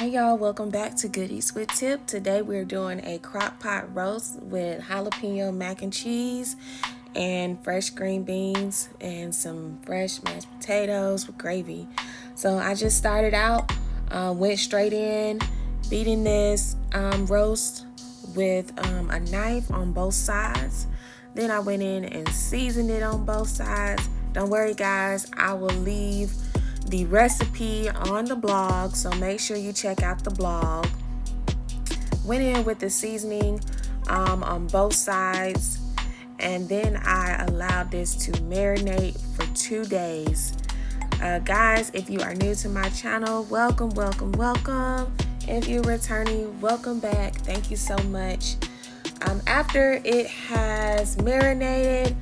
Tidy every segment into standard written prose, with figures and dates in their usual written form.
Hey y'all, welcome back to Goodies with Tip. Today we're doing a crock pot roast with jalapeno mac and cheese and fresh green beans and some fresh mashed potatoes with gravy. So I just started out, went straight in, beating this roast with a knife on both sides. Then I went in and seasoned it on both sides. Don't worry guys, I will leave the recipe on the blog, so make sure you check out the blog. Went in with the seasoning on both sides, and then I allowed this to marinate for 2 days. Guys, if you are new to my channel, welcome. If you're returning, welcome back. Thank you so much. After it has marinated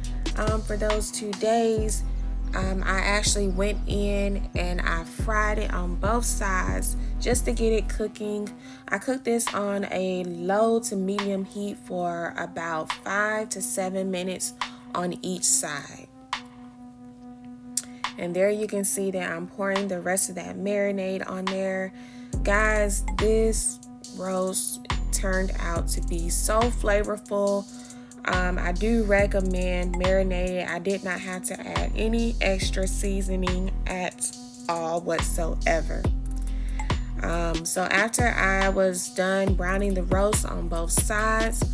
for those 2 days, I actually went in and I fried it on both sides just to get it cooking. I cooked this on a low to medium heat for about 5 to 7 minutes on each side. And there you can see that I'm pouring the rest of that marinade on there. Guys, this roast turned out to be so flavorful. I do recommend marinating. I did not have to add any extra seasoning at all whatsoever. So after I was done browning the roast on both sides,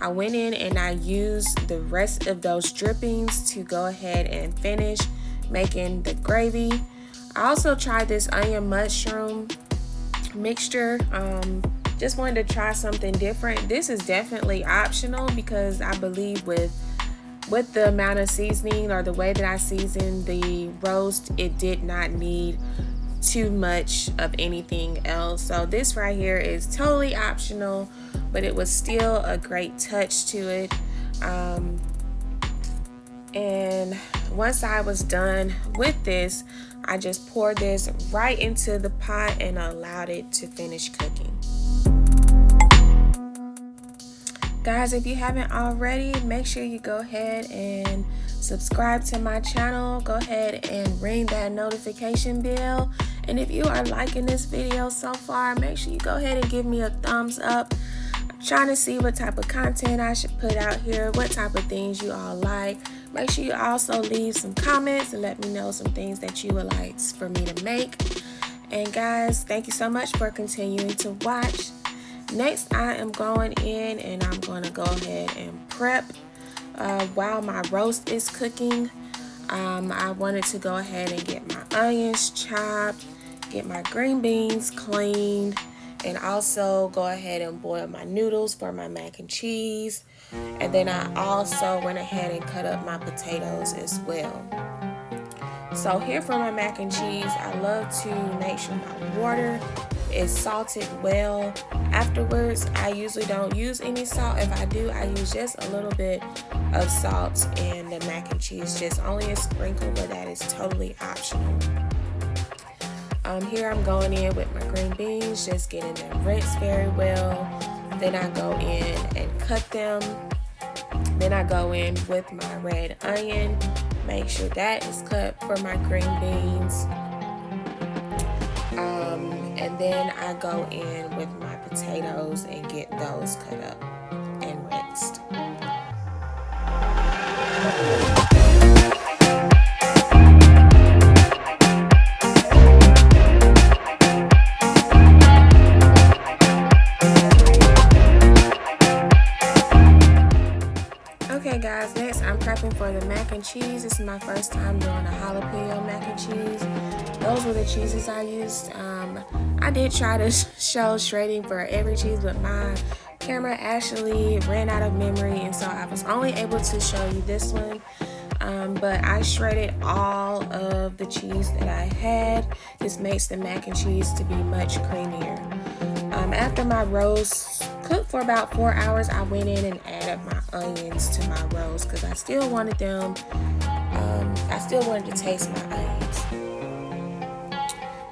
I went in and I used the rest of those drippings to go ahead and finish making the gravy. I also tried this onion mushroom mixture. Just wanted to try something different. This is definitely optional because I believe with the amount of seasoning or the way that I seasoned the roast, it did not need too much of anything else. So this right here is totally optional, but it was still a great touch to it. And once I was done with this, I just poured this right into the pot and allowed it to finish cooking. Guys, if you haven't already, make sure you go ahead and subscribe to my channel. Go ahead and ring that notification bell. And if you are liking this video so far, make sure you go ahead and give me a thumbs up. I'm trying to see what type of content I should put out here, what type of things you all like. Make sure you also leave some comments and let me know some things that you would like for me to make. And guys, thank you so much for continuing to watch. Next, I am going in and I'm going to go ahead and prep while my roast is cooking. I wanted to go ahead and get my onions chopped, get my green beans cleaned, and also go ahead and boil my noodles for my mac and cheese. And then I also went ahead and cut up my potatoes as well. So here for my mac and cheese, I love to make sure my water is salted well. Afterwards, I usually don't use any salt. If I do, I use just a little bit of salt in the mac and cheese, just only a sprinkle, but that is totally optional. Here I'm going in with my green beans, just getting them rinsed very well. Then I go in and cut them. Then I go in with my red onion, make sure that is cut for my green beans. And then I go in with my potatoes and get those cut up and rinsed. Okay guys, next I'm prepping for the mac and cheese. This is my first time doing a jalapeno mac and cheese. Those were the cheeses I used. I did try to show shredding for every cheese, but my camera actually ran out of memory, and so I was only able to show you this one. But I shredded all of the cheese that I had. This makes the mac and cheese to be much creamier. After my roast cooked for about 4 hours, I went in and added my onions to my roast because I still wanted them. I still wanted to taste my onions.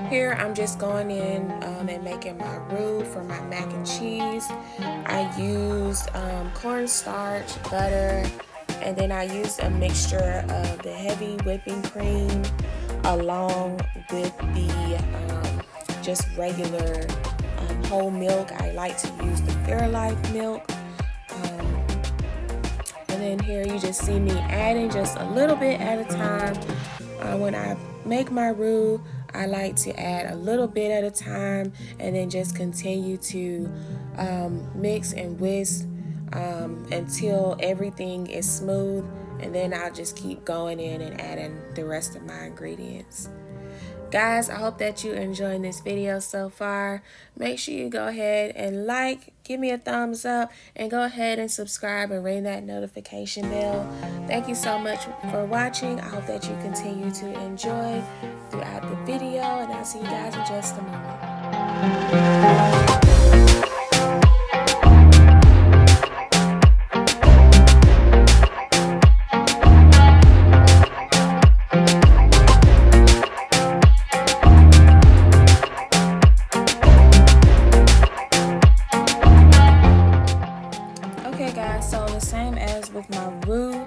Here I'm just going in and making my roux for my mac and cheese. I used cornstarch, butter, and then I used a mixture of the heavy whipping cream along with the just regular whole milk. I like to use the Fairlife milk. And then here you just see me adding just a little bit at a time. When I make my roux, I like to add a little bit at a time and then just continue to mix and whisk until everything is smooth, and then I'll just keep going in and adding the rest of my ingredients. Guys, I hope that you're enjoying this video so far. Make sure you go ahead and like, give me a thumbs up, and go ahead and subscribe and ring that notification bell. Thank you so much for watching. I hope that you continue to enjoy throughout the video, and I'll see you guys in just a moment. So the same as with my roux,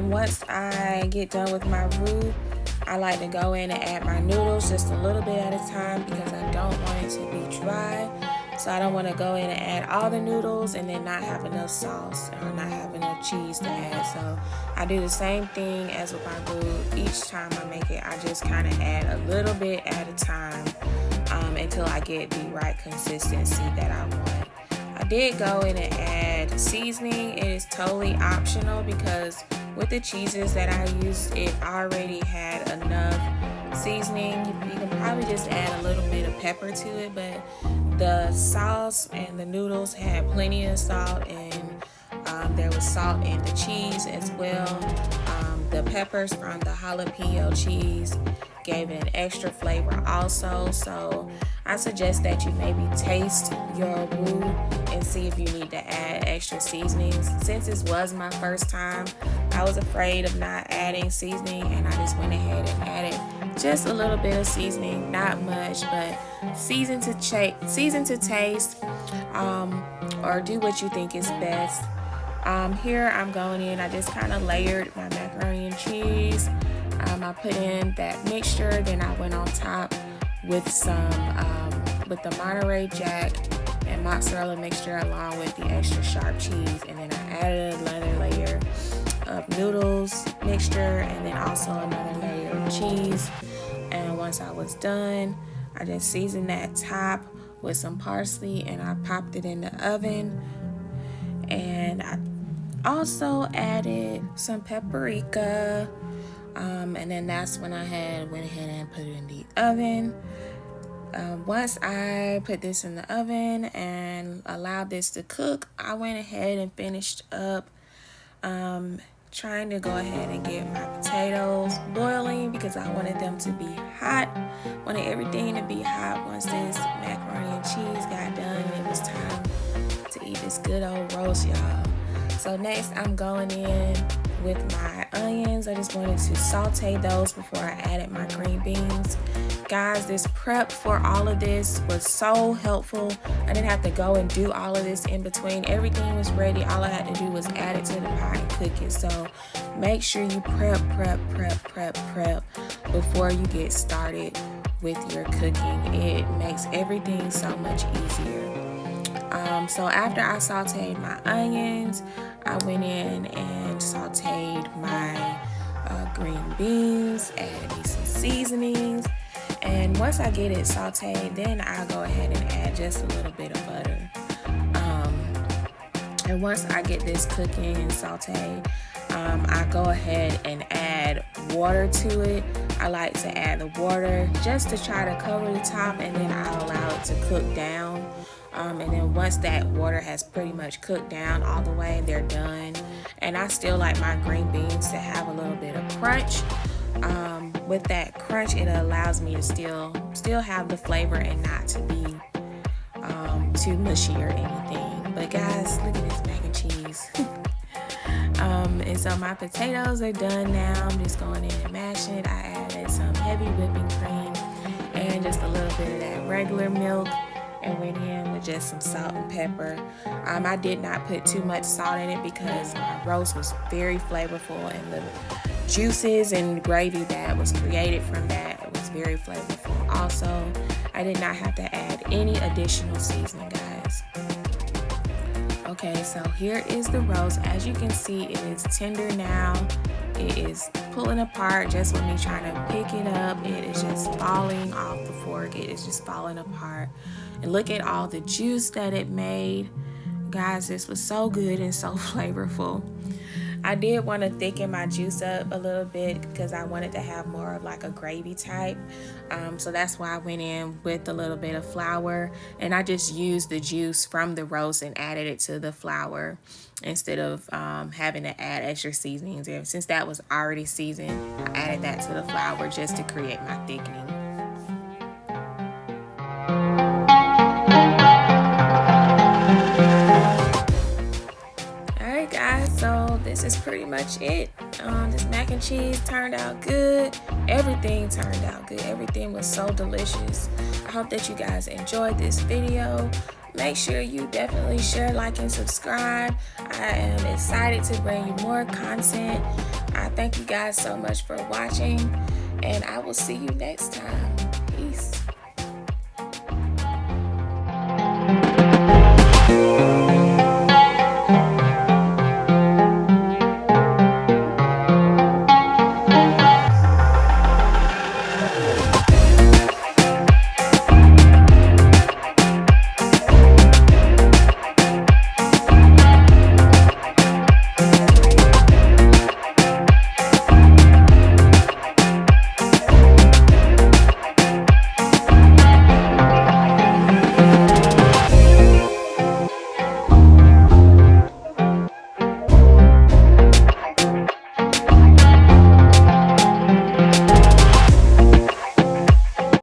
once I get done with my roux, I like to go in and add my noodles just a little bit at a time because I don't want it to be dry. So I don't want to go in and add all the noodles and then not have enough sauce or not have enough cheese to add. So I do the same thing as with my roux. Each time I make it, I just kind of add a little bit at a time until I get the right consistency that I want. I did go in and add seasoning. It is totally optional because with the cheeses that I used, it already had enough seasoning. You can probably just add a little bit of pepper to it, but the sauce and the noodles had plenty of salt, and there was salt in the cheese as well. The peppers from the jalapeno cheese gave it an extra flavor also. So I suggest that you maybe taste your roux and see if you need to add extra seasonings. Since this was my first time, I was afraid of not adding seasoning, and I just went ahead and added just a little bit of seasoning, not much, but season to taste, or do what you think is best. Here I'm going in, I just kind of layered my macaroni and cheese. I put in that mixture, then I went on top with with the Monterey Jack and mozzarella mixture along with the extra sharp cheese, and then I added another layer of noodles mixture and then also another layer of cheese. And once I was done, I just seasoned that top with some parsley and I popped it in the oven. And I also added some paprika, and then that's when I went ahead and put it in the oven. Once I put this in the oven and allowed this to cook, I went ahead and finished up trying to go ahead and get my potatoes boiling because I wanted them to be hot. Wanted everything to be hot once this macaroni and cheese got done, and it was time to eat this good old roast, y'all. So next I'm going in with my onions. I just wanted to saute those before I added my green beans. Guys, this prep for all of this was so helpful. I didn't have to go and do all of this in between. Everything was ready. All I had to do was add it to the pot and cook it. So make sure you prep before you get started with your cooking. It makes everything so much easier. So after I sauteed my onions, I went in and sauteed my green beans, added me some seasonings, and once I get it sauteed, then I'll go ahead and add just a little bit of butter. And once I get this cooking and sauteed, I go ahead and add water to it. I like to add the water just to try to cover the top, and then I'll allow it to cook down. And then once that water has pretty much cooked down all the way, they're done. And I still like my green beans to have a little bit of crunch. With that crunch, it allows me to still have the flavor and not to be too mushy or anything. But guys, look at this mac and cheese. And so my potatoes are done now. I'm just going in and mashing it. I added some heavy whipping cream and just a little bit of that regular milk, and went in with just some salt and pepper. I did not put too much salt in it because my roast was very flavorful, and the juices and gravy that was created from that was very flavorful also. I I did not have to add any additional seasoning, guys. Okay, so here is the roast. As you can see, it is tender now. It is pulling apart just with me trying to pick it up. It is just falling off the fork. It is just falling apart. And look at all the juice that it made. Guys, this was so good and so flavorful. I did want to thicken my juice up a little bit because I wanted to have more of like a gravy type. So that's why I went in with a little bit of flour, and I just used the juice from the roast and added it to the flour instead of having to add extra seasonings. And since that was already seasoned, I added that to the flour just to create my thickening. So this is pretty much it. This mac and cheese turned out good. Everything turned out good. Everything was so delicious. I hope that you guys enjoyed this video. Make sure you definitely share, like, and subscribe. I am excited to bring you more content. I thank you guys so much for watching, and I will see you next time.